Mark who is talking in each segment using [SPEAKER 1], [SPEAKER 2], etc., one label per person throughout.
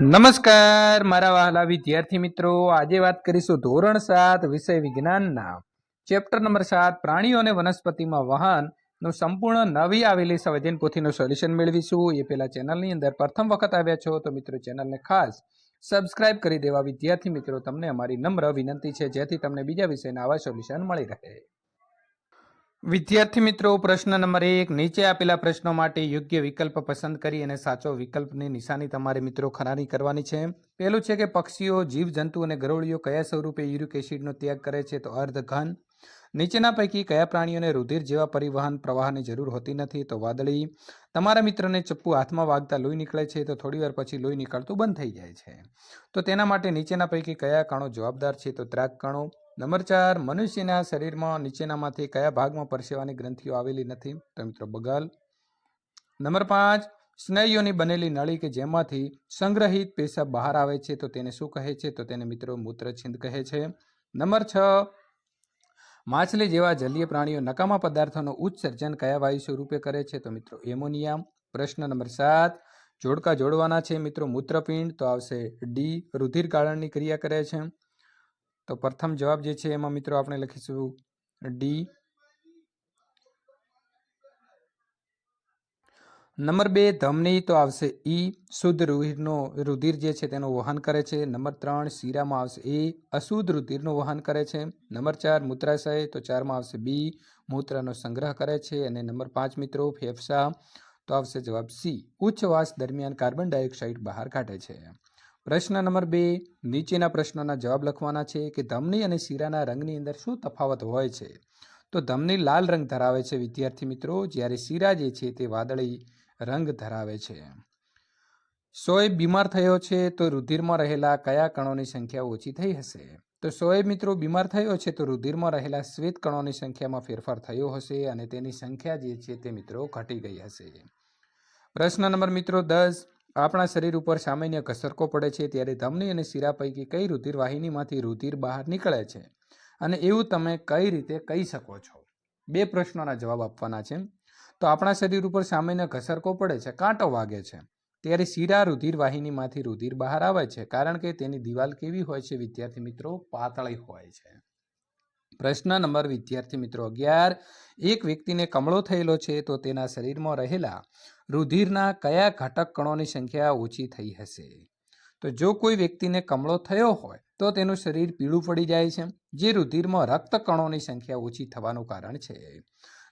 [SPEAKER 1] નમસ્કાર મારા વહાલા વિદ્યાર્થી મિત્રો, આજે વાત કરીશું ધોરણ 7 વિષય વિજ્ઞાનના ચેપ્ટર નંબર 7 પ્રાણીઓ અને વનસ્પતિમાં વહનનું સંપૂર્ણ નવી આવેલી સંવેદન પોથીનું સોલ્યુશન મેળવીશું. એ પહેલા ચેનલની અંદર પ્રથમ વખત આવ્યા છો તો મિત્રો ચેનલને ખાસ સબસ્ક્રાઇબ કરી દેવા. વિદ્યાર્થી મિત્રો, તમને અમારી નમ્ર વિનંતી છે જેથી તમને બીજા વિષયના આવા સોલ્યુશન મળી રહે. વિદ્યાર્થી મિત્રો, પ્રશ્ન નંબર 1, નીચે આપેલા પ્રશ્નો માટે યોગ્ય વિકલ્પ પસંદ કરી અને સાચો વિકલ્પની નિશાની તમારે મિત્રો ખરાની કરવાની છે. પહેલું છે કે પક્ષીઓ, જીવજંતુ અને ગરોળીઓ કયા સ્વરૂપે યુરિક એસિડનો ત્યાગ કરે છે? તો અર્ધઘન. નીચેના પૈકી કયા પ્રાણીઓને રુધિર જેવા પરિવહન પ્રવાહની જરૂર હોતી નથી? તો વાદળી. તમારા મિત્રને ચપ્પુ હાથમાં વાગતા લોહી નીકળે છે તો થોડી વાર પછી લોહી નીકળતું બંધ થઈ જાય છે. તો તેના માટે નીચેના પૈકી કયા કણો જવાબદાર છે? તો દ્રાક કણો. નંબર 4, મનુષ્યના શરીરમાં નીચેનામાંથી કયા ભાગમાં પરસેવાની ગ્રંથિઓ આવેલી નથી? તો મિત્રો બગલ. નંબર 5, સ્નાયુઓની બનેલી નળી કે જેમાંથી સંગ્રહિત પેશાબ બહાર આવે છે તો તેને શું કહે છે? તો તેને મિત્રો મૂત્રછિંદ કહે છે. નંબર 6, માછલી જેવા જલીય પ્રાણીઓ નકામા પદાર્થોનું ઉત્સર્જન કયા વાયુ સ્વરૂપે કરે છે? તો મિત્રો એમોનિયા. પ્રશ્ન નંબર 7, જોડકા જોડવાના છે મિત્રો. મૂત્રપિંડ તો આવશે ડી, રુધિર ગાળણની ક્રિયા કરે છે. તો પ્રથમ જવાબ જે છે એમાં મિત્રો આપણે લખીશું ડી. નંબર 2, ધમની તો આવશે ઈ, શુદ્ધ રુધિર જે છે તેનું વહન કરે છે. નંબર 3, શિરામાં આવશે એ, અશુદ્ધ રુધિરનું વહન કરે છે. નંબર 4, મૂત્રાશય તો 4માં આવશે બી, મૂત્રનો સંગ્રહ કરે છે. અને નંબર 5 મિત્રો ફેફસા તો આવશે જવાબ સી, ઉચ્છવાસ દરમિયાન કાર્બન ડાયોક્સાઇડ બહાર કાઢે છે. પ્રશ્ન નંબર 2, નીચેના પ્રશ્નોના જવાબ લખવાના છે કે ધમની અને શિરાના રંગની અંદર શું તફાવત હોય છે? તો ધમની લાલ રંગ ધરાવે છે વિદ્યાર્થી મિત્રો, જ્યારે શિરા જે છે તે વાદળી રંગ ધરાવે છે. શોએબ બીમાર થયો છે તો રુધિરમાં રહેલા કયા કણોની સંખ્યા ઓછી થઈ હશે? તો શોએબ મિત્રો બીમાર થયો છે તો રુધિરમાં રહેલા શ્વેત કણોની સંખ્યામાં ફેરફાર થયો હશે અને તેની સંખ્યા જે છે તે મિત્રો ઘટી ગઈ હશે. પ્રશ્ન નંબર મિત્રો 10, આપણા શરીર ઉપર સામાન્ય ઘસરકો પડે છે ત્યારે ધમની અને શિરા પૈકી કઈ રુધિર વાહિનીમાંથી રુધિર બહાર નીકળે છે અને એવું તમે કઈ રીતે કહી શકો છો? 2 પ્રશ્નોના જવાબ આપવાના છે. તો આપણા શરીર ઉપર સામાન્ય ઘસરકો પડે છે, કાંટો વાગે છે, ત્યારે શિરા રુધિર વાહિનીમાંથી રુધિર બહાર આવે છે કારણ કે તેની દિવાલ કેવી હોય છે વિદ્યાર્થી મિત્રો? પાતળી હોય છે. પ્રશ્ન નંબર વિદ્યાર્થી મિત્રો 11, એક વ્યક્તિને કમળો થયેલો છે તો તેના શરીરમાં રહેલા રુધિરના કયા ઘટક કણોની સંખ્યા ઓછી થઈ હશે? તો જો કોઈ વ્યક્તિને કમળો થયો હોય તો તેનું શરીર પીળું પડી જાય છે, જે રુધિરમાં રક્ત કણોની સંખ્યા ઓછી થવાનું કારણ છે.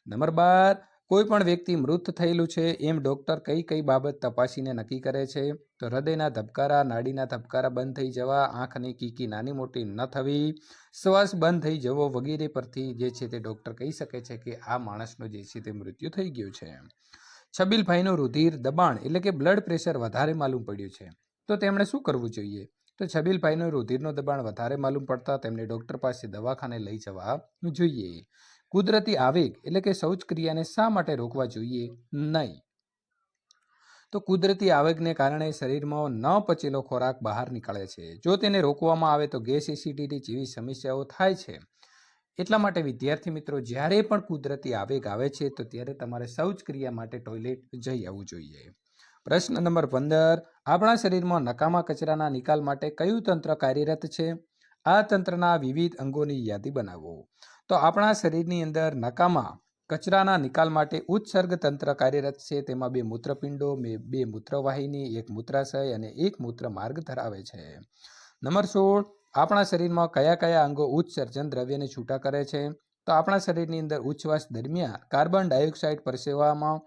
[SPEAKER 1] નંબર 12, કોઈ પણ વ્યક્તિ મૃત થયેલું છે એમ ડોક્ટર કઈ કઈ બાબત તપાસીને નક્કી કરે છે? તો હૃદયના ધબકારા, નાડીના ધબકારા બંધ થઈ જવા, આંખની કીકી નાની મોટી ન થવી, શ્વાસ બંધ થઈ જવો વગેરે પરથી જે છે તે ડોક્ટર કહી શકે છે કે આ માણસનો જે છે તે મૃત્યુ થઈ ગયું છે. છબીલભાઈનું રુધિર દબાણ એટલે કે બ્લડ પ્રેશર વધારે માલુમ પડ્યું છે તો તેમણે શું કરવું જોઈએ? તો છબીલભાઈનું રુધિરનું દબાણ વધારે માલુમ પડતા તેમને ડોક્ટર પાસે દવાખાને લઈ જવા જોઈએ. કુદરતી આવેગ એટલે કે શૌચક્રિયાને શા માટે રોકવા જોઈએ નહીં? તો કુદરતી આવેગને કારણે શરીરમાં ન પચેલો ખોરાક બહાર નીકળે છે. જો તેને રોકવામાં આવે તો ગેસ, એસિડિટી જેવી સમસ્યાઓ થાય છે. એટલા માટે વિદ્યાર્થી મિત્રો, જ્યારે પણ કુદરતી આવેગ આવે છે તો ત્યારે તમારે શૌચક્રિયા માટે ટોયલેટ જઈ આવવું જોઈએ. પ્રશ્ન નંબર 15, આપણા શરીરમાં નકામા કચરાના નિકાલ માટે કયું તંત્ર કાર્યરત છે? આ તંત્રના વિવિધ અંગોની યાદી બનાવો. તો આપણા શરીરની અંદર નકામા કચરાના નિકાલ માટે ઉત્સર્ગ તંત્ર કાર્યરત છે. તેમાં 2 મૂત્રપિંડો, 2 મૂત્રવાહિની, 1 મૂત્રાશય અને 1 મૂત્ર માર્ગ ધરાવે છે. નંબર 16, આપણા શરીરમાં કયા કયા અંગો ઉત્સર્જન દ્રવ્યને છૂટા કરે છે? તો આપણા શરીરની અંદર ઉચ્છવાસ દરમિયાન કાર્બન ડાયોક્સાઇડ પરસેવામાં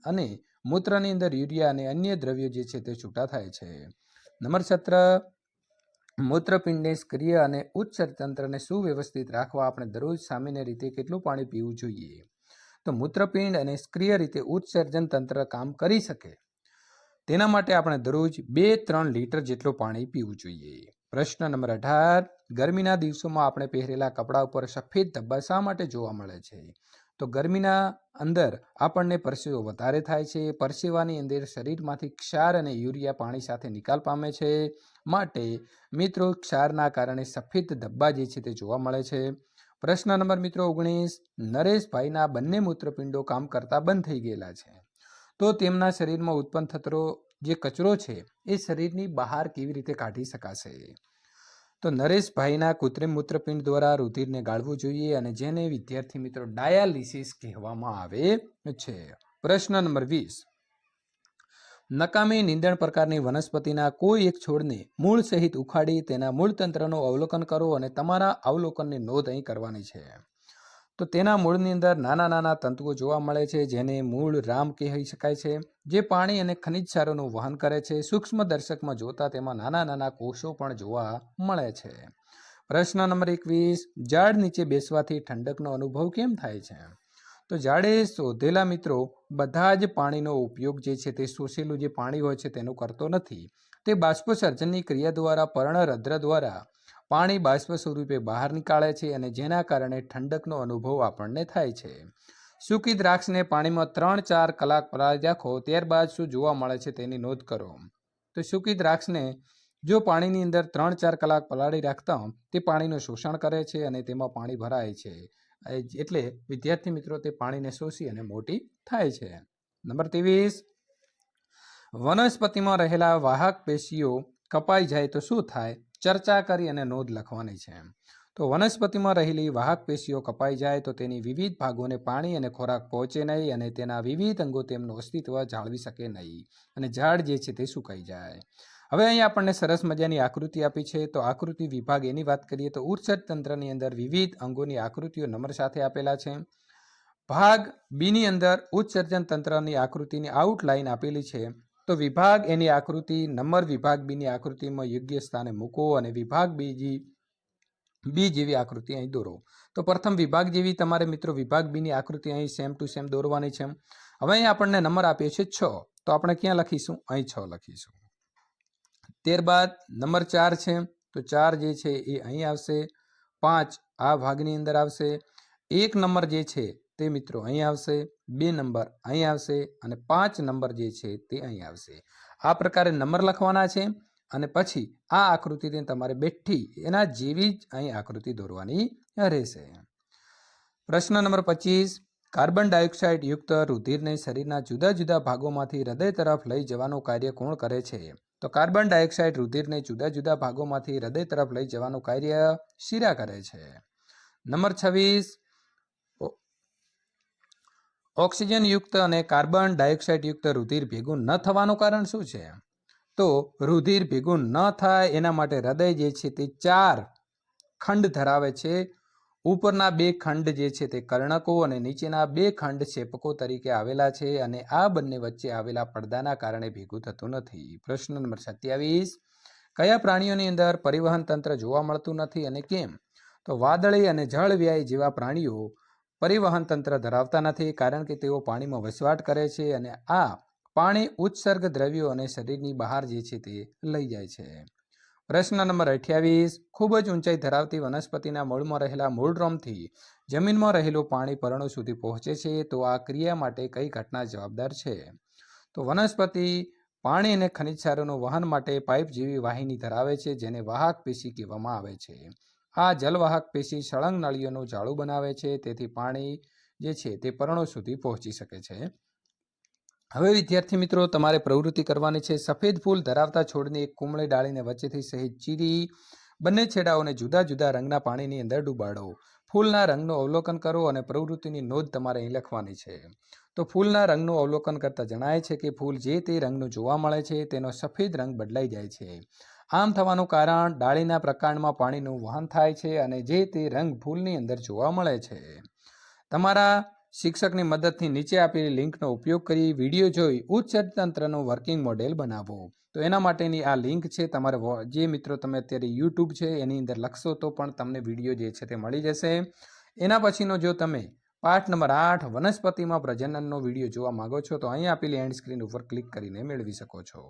[SPEAKER 1] અને મૂત્રની અંદર યુરિયા અને અન્ય દ્રવ્યો જે છે તે છૂટા થાય છે. નંબર 17, મૂત્રપિંડને સક્રિય અને ઉત્સર્જન તંત્રને સુવ્યવસ્થિત રાખવા આપણે દરરોજ સામાન્ય રીતે કેટલું પાણી પીવું જોઈએ? તો મૂત્રપિંડ અને સક્રિય રીતે ઉત્સર્જન તંત્ર કામ કરી શકે તેના માટે આપણે દરરોજ 2-3 લીટર જેટલું પાણી પીવું જોઈએ. પ્રશ્ન નંબર 18, ગરમીના દિવસોમાં આપણે પહેરેલા કપડા ઉપર સફેદ ધબ્બા શા માટે જોવા મળે છે? તો ગરમીના અંદર આપણને પરસેવો વધારે થાય છે. પરસેવાની અંદર શરીરમાંથી ક્ષાર અને યુરિયા પાણી સાથે નિકાલ પામે છે. માટે મિત્રો ક્ષારના કારણે સફેદ ધબ્બા જે છે તે જોવા મળે છે. પ્રશ્ન નંબર મિત્રો 19, નરેશભાઈના બંને મૂત્રપિંડો કામ કરતા બંધ થઈ ગયેલા છે તો તેમના શરીરમાં ઉત્પન્ન થતો જે કચરો છે એ શરીરની બહાર કેવી રીતે કાઢી શકાશે? તો નરેશભાઈના કૃત્રિમ મૂત્રપિંડ દ્વારા રુધિરને ગાળવું જોઈએ અને જેને વિદ્યાર્થી મિત્રો ડાયાલિસિસ કહેવામાં આવે છે. પ્રશ્ન નંબર 20. નકામી નીંદણ પ્રકારની વનસ્પતિના કોઈ એક છોડને મૂળ સહિત ઉખાડી તેના મૂળતંત્રનું અવલોકન કરો અને તમારા અવલોકનની નોંધ અહીં કરવાની છે. તો તેના મૂળની અંદર નાના નાના તંતુઓ જોવા મળે છે જેને મૂળ રામ કહી શકાય છે, જે પાણી અને ખનિજ ક્ષારોનું વહન કરે છે. સૂક્ષ્મ દર્શકમાં જોતા તેમાં નાના નાના કોષો પણ જોવા મળે છે. પ્રશ્ન નંબર 21. ઝાડ નીચે બેસવાથી ઠંડકનો અનુભવ કેમ થાય છે? તો ઝાડે શોધેલા મિત્રો બધા જ પાણીનો ઉપયોગ જે છે તે શોષેલું જે પાણી હોય છે તેનું કરતો નથી. તે બાષ્પસર્જનની ક્રિયા દ્વારા પર્ણરંધ્ર દ્વારા પાણી બાષ્પ સ્વરૂપે બહાર નીકાળે છે અને જેના કારણે ઠંડકનો અનુભવ આપણને થાય છે. સૂકી દ્રાક્ષને પાણીમાં 3-4 કલાક પલાળી રાખો, ત્યારબાદ શું જોવા મળે છે તેની નોંધ કરો. તો સૂકી દ્રાક્ષને જો પાણીની અંદર 3-4 કલાક પલાળી રાખતા તે પાણીનું શોષણ કરે છે અને તેમાં પાણી ભરાય છે, એટલે વિદ્યાર્થી મિત્રો તે પાણીને શોષી અને મોટી થાય છે. નંબર 23. વનસ્પતિમાં રહેલા વાહક પેશીઓ કપાઈ જાય તો શું થાય? ચર્ચા કરી અને નોંધ લખવાની છે. તો વનસ્પતિમાં રહેલી વાહક પેશીઓ કપાઈ જાય તો તેની વિવિધ ભાગોને પાણી અને ખોરાક પહોંચે નહીં અને તેના વિવિધ અંગો તેમનું અસ્તિત્વ જાળવી શકે નહીં અને ઝાડ જે છે તે સુકાઈ જાય. હવે અહીં આપણને સરસ મજાની આકૃતિ આપી છે. તો આકૃતિ વિભાગ એની વાત કરીએ તો ઉત્સર્જન તંત્રની અંદર વિવિધ અંગોની આકૃતિઓ નંબર સાથે આપેલા છે. ભાગ બીની અંદર ઉત્સર્જન તંત્રની આકૃતિની આઉટલાઈન આપેલી છે. તો વિભાગ એની આકૃતિ નંબર વિભાગ બીની આકૃતિમાં યોગ્ય સ્થાને મૂકો અને વિભાગ બી જેવી આકૃતિ અહીં દોરો. તો પ્રથમ વિભાગ જેવી તમારે મિત્રો વિભાગ બીની આકૃતિ અહીં સેમ ટુ સેમ દોરવાની છે. હવે અહીં આપણને નંબર આપ્યો છે 6. તો આપણે ક્યાં લખીશું? અહીં 6 લખીશું. ત્યારબાદ નંબર 4 છે. તો 4 જે છે એ અહીં આવશે. 5 આ ભાગની અંદર આવશે. 1 નંબર જે છે તે મિત્રો અહીં આવશે. 2 નંબર અહીં આવશે અને 5 નંબર જે છે તે અહીં આવશે. આ પ્રકારે નંબર લખવાના છે અને પછી આ આકૃતિને તમારે બેઠી એના જેવી જ અહીં આકૃતિ દોરવાની રહેશે. પ્રશ્ન નંબર 25. કાર્બન ડાયોક્સાઇડ યુક્ત રુધિરને શરીરના જુદા જુદા ભાગોમાંથી હૃદય તરફ લઈ જવાનું કાર્ય કોણ કરે છે? તો કાર્બન ડાયોક્સાઇડ રુધિરને જુદા જુદા ભાગોમાંથી હૃદય તરફ લઈ જવાનું કાર્ય શિરા કરે છે. નંબર 26. ઓક્સિજન યુક્ત અને કાર્બન ડાયોક્સાઇડ યુક્ત રુધિર ભેગું ન થવાનું કારણ શું છે? તો રુધિર ભેગું ન થાય એના માટે હૃદય જે છે તે 4 ખંડ ધરાવે છે. ઉપરના 2 ખંડ જે છે તે કર્ણકો અને નીચેના 2 ખંડ ક્ષેપકો તરીકે આવેલા છે અને આ બંને વચ્ચે આવેલા પડદાના કારણે ભેગું થતું નથી. પ્રશ્ન નંબર 27. કયા પ્રાણીઓની અંદર પરિવહન તંત્ર જોવા મળતું નથી અને કેમ? તો વાદળી અને જળવ્યાય જેવા પ્રાણીઓ પરિવહન તંત્ર ધરાવતા નથી કારણ કે તેઓ પાણીમાં વસવાટ કરે છે અને આ પાણી ઉત્સર્ગ દ્રવ્યો અને શરીરની બહાર જે છે તે લઈ જાય છે. પ્રશ્ન નંબર 28. ખૂબ જ ઊંચાઈ ધરાવતી વનસ્પતિના મૂળમાં રહેલા મૂળરોમથી જમીનમાં રહેલું પાણી પર્ણો સુધી પહોંચે છે. તો આ ક્રિયા માટે કઈ ઘટના જવાબદાર છે? તો વનસ્પતિ પાણી અને ખનિજ ક્ષારોનું વહન માટે પાઇપ જેવી વાહિની ધરાવે છે જેને વાહક પેશી કહેવામાં આવે છે. આ જલવાહક પેશી સળંગ નળીઓનું જાળું બનાવે છે, તેથી પાણી જે છે તે પર્ણો સુધી પહોંચી શકે છે. હવે વિદ્યાર્થી મિત્રો તમારે પ્રવૃત્તિ કરવાની છે. સફેદ ફૂલ ધરાવતા છોડની એક કુમળી ડાળીને વચ્ચેથી સહેજ ચીરી બંને છેડાઓને જુદા જુદા રંગના પાણીની અંદર ડૂબાડો. ફૂલના રંગનું અવલોકન કરો અને પ્રવૃત્તિની નોંધ તમારે અહીં લખવાની છે. તો ફૂલના રંગનું અવલોકન કરતા જણાય છે કે ફૂલ જે તે રંગનું જોવા મળે છે તેનો સફેદ રંગ બદલાઈ જાય છે. આમ થવાનું કારણ ડાળીના પ્રકાંડમાં પાણીનું વહન થાય છે અને જે તે રંગ ફૂલની અંદર જોવા મળે છે. તમારા શિક્ષકની મદદથી નીચે આપેલી લિંકનો ઉપયોગ કરી વિડીયો જોઈ ઉત્સર્જન તંત્રનું વર્કિંગ મોડેલ બનાવો. તો એના માટેની આ લિંક છે. તમારે જે મિત્રો તમે અત્યારે યુટ્યુબ છે એની અંદર લખશો તો પણ તમને વિડીયો જે છે તે મળી જશે. એના પછીનો જો તમે પાઠ નંબર 8 વનસ્પતિમાં પ્રજનનનો વિડીયો જોવા માંગો છો તો અહીં આપેલી એન્ડ સ્ક્રીન ઉપર ક્લિક કરીને મેળવી શકો છો.